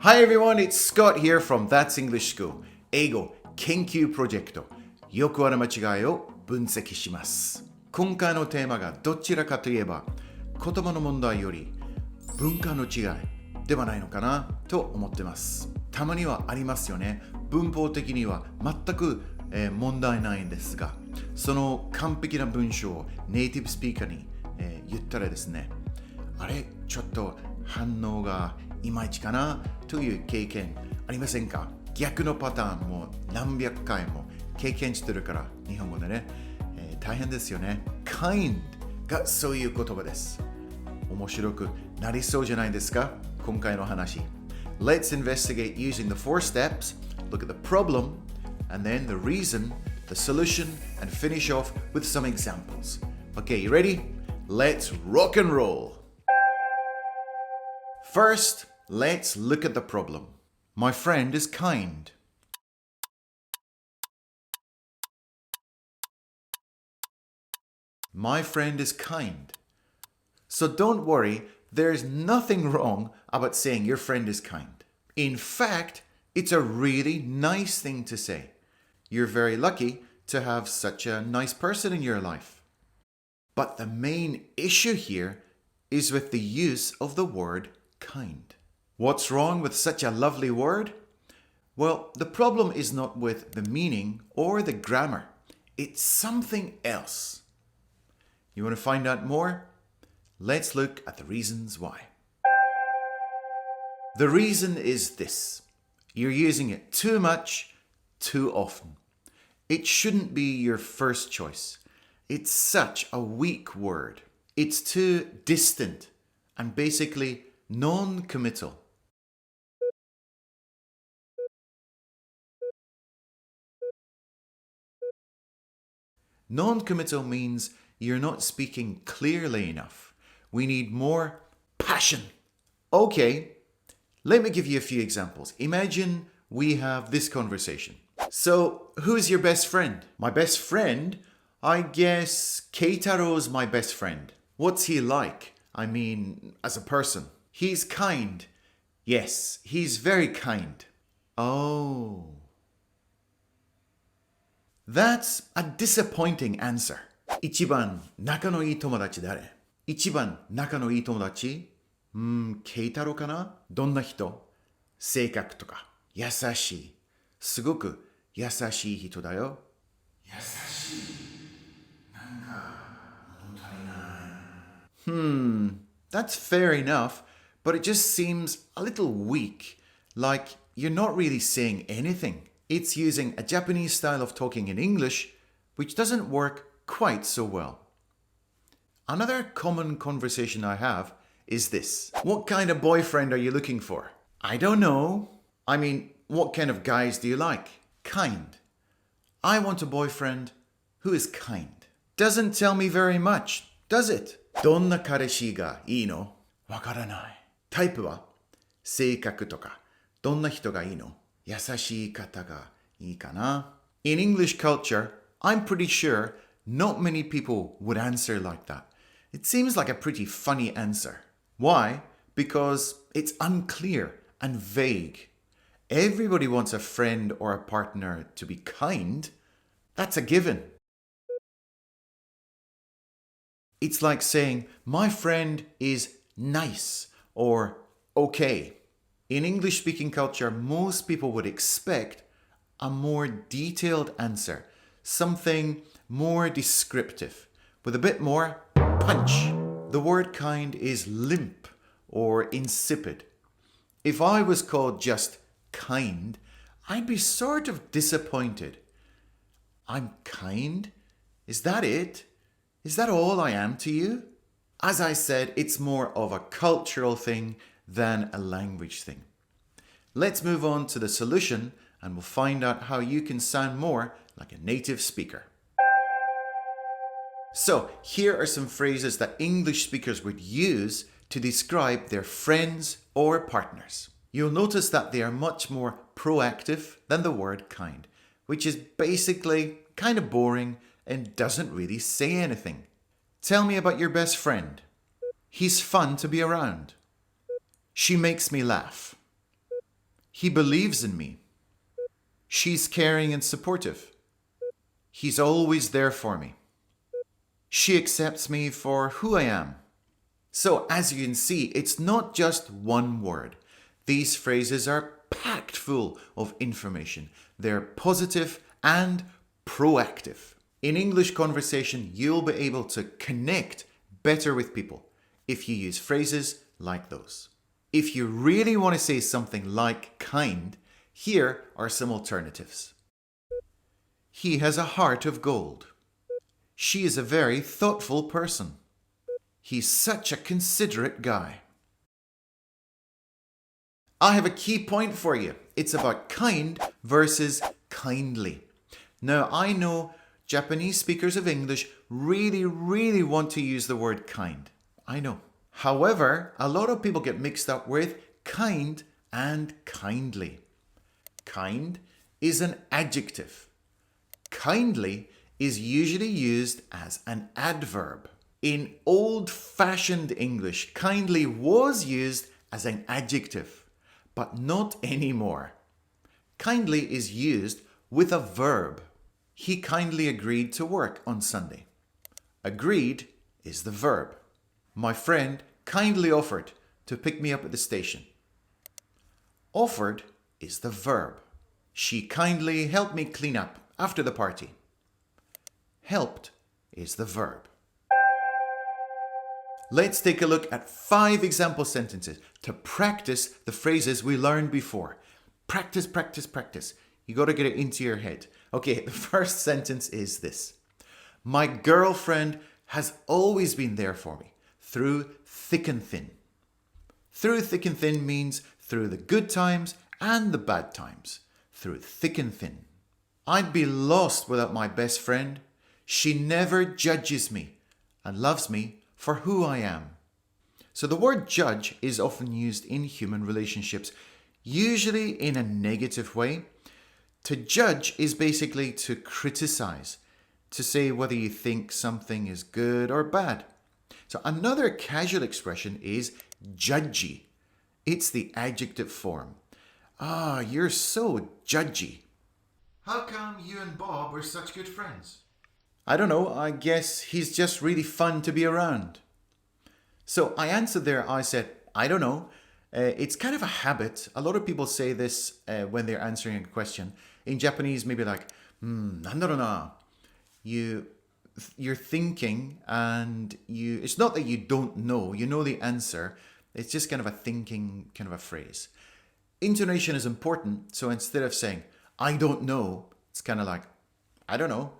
Hi everyone, it's Scott here from That's English School 英語研究プロジェクトよくある間違いを分析します。今回のテーマがどちらかといえば言葉の問題より文化の違いではないのかなと思ってます。たまにはありますよね。文法的には全く問題ないんですが、その完璧な文章をネイティブスピーカーに言ったらですね、あれちょっと反応がいまいちかなという経験ありませんか？逆のパターンも何百回も経験してるから日本語でね、大変ですよね。Kind がそういう言葉です。面白くなりそうじゃないですか？今回の話。Let's investigate using the four steps, look at the problem, and then the reason, the solution, and finish off with some examples. Okay, you ready? Let's rock and roll! First, let's look at the problem. My friend is kind. My friend is kind. So don't worry, there's nothing wrong about saying your friend is kind. In fact, it's a really nice thing to say. You're very lucky to have such a nice person in your life. But the main issue here is with the use of the word kind. What's wrong with such a lovely word? Well, the problem is not with the meaning or the grammar. It's something else. You want to find out more? Let's look at the reasons why. The reason is this. You're using it too much, too often. It shouldn't be your first choice. It's such a weak word. It's too distant and basically non-committal. Non-committal means you're not speaking clearly enough. We need more passion. Okay, let me give you a few examples. Imagine we have this conversation. So, who's your best friend? My best friend? I guess Keitaro's my best friend. What's he like? I mean, as a person. He's kind. Yes, he's very kind. Oh. That's a disappointing answer. 一番仲のいい友達誰？一番仲のいい友達？ケイタロウかな？どんな人？性格とか。優しい。すごく優しい人だよ。優しい。なんか物足りない。That's fair enough, but it just seems a little weak, like you're not really saying anything. It's using a Japanese style of talking in English, which doesn't work quite so well. Another common conversation I have is this. What kind of boyfriend are you looking for? I don't know. I mean, what kind of guys do you like? Kind. I want a boyfriend who is kind. Doesn't tell me very much, does it? どんな彼氏がいいの？わからない。タイプは？性格とか。どんな人がいいの？優しい方がいいかな。In English culture, I'm pretty sure not many people would answer like that. It seems like a pretty funny answer. Why? Because it's unclear and vague. Everybody wants a friend or a partner to be kind. That's a given. It's like saying, my friend is nice or okay. In English-speaking culture, most people would expect a more detailed answer, something more descriptive, with a bit more punch. The word kind is limp or insipid. If I was called just kind, I'd be sort of disappointed. I'm kind? Is that it? Is that all I am to you? As I said, it's more of a cultural thing than a language thing. Let's move on to the solution and we'll find out how you can sound more like a native speaker. So, here are some phrases that English speakers would use to describe their friends or partners. You'll notice that they are much more proactive than the word kind, which is basically kind of boring and doesn't really say anything. Tell me about your best friend. He's fun to be around. She makes me laugh. He believes in me. She's caring and supportive. He's always there for me. She accepts me for who I am. So, as you can see, it's not just one word. These phrases are packed full of information. They're positive and proactive. In English conversation, you'll be able to connect better with people if you use phrases like those. If you really want to say something like kind, here are some alternatives. He has a heart of gold. She is a very thoughtful person. He's such a considerate guy. I have a key point for you. It's about kind versus kindly. Now, I know Japanese speakers of English really want to use the word kind. I know. However, a lot of people get mixed up with kind and kindly. Kind is an adjective. Kindly is usually used as an adverb. In old-fashioned English, kindly was used as an adjective, but not anymore. Kindly is used with a verb. He kindly agreed to work on Sunday. Agreed is the verb. My friend kindly offered to pick me up at the station. Offered is the verb. She kindly helped me clean up after the party. Helped is the verb. Let's take a look at 5 example sentences to practice the phrases we learned before. Practice, practice, practice. You got to get it into your head. Okay, the first sentence is this. My girlfriend has always been there for me, through thick and thin. Through thick and thin means through the good times and the bad times. Through thick and thin. I'd be lost without my best friend. She never judges me and loves me for who I am. So the word judge is often used in human relationships, usually in a negative way. To judge is basically to criticize, to say whether you think something is good or bad. So another casual expression is judgy. It's the adjective form. Ah, you're so judgy. How come you and Bob were such good friends? I don't know, I guess he's just really fun to be around. So I answered there, I said, I don't know. It's kind of a habit. A lot of people say this when they're answering a question. In Japanese, maybe like, なんだろうな. You're thinking and it's not that you don't know, you know the answer. It's just kind of a thinking kind of a phrase. Intonation is important. So instead of saying, I don't know, it's kind of like, I don't know.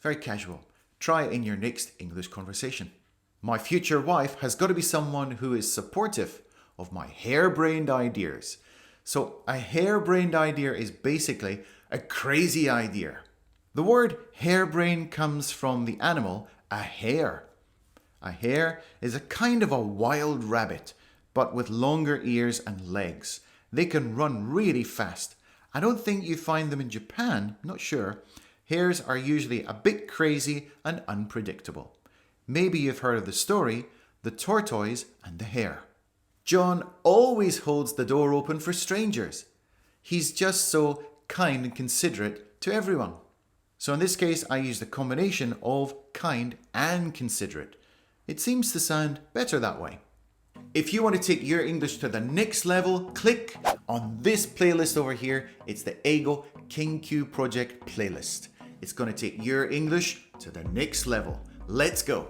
Very casual. Try it in your next English conversation. My future wife has got to be someone who is supportive of my harebrained ideas. So a harebrained idea is basically a crazy idea. The word harebrained comes from the animal, a hare. A hare is a kind of a wild rabbit, but with longer ears and legs. They can run really fast. I don't think you find them in Japan, not sure. Hares are usually a bit crazy and unpredictable. Maybe you've heard of the story, The Tortoise and the Hare. John always holds the door open for strangers. He's just so kind and considerate to everyone. So in this case, I use the combination of kind and considerate. It seems to sound better that way. If you want to take your English to the next level, click on this playlist over here. It's the EIGO研究 project playlist. It's going to take your English to the next level. Let's go.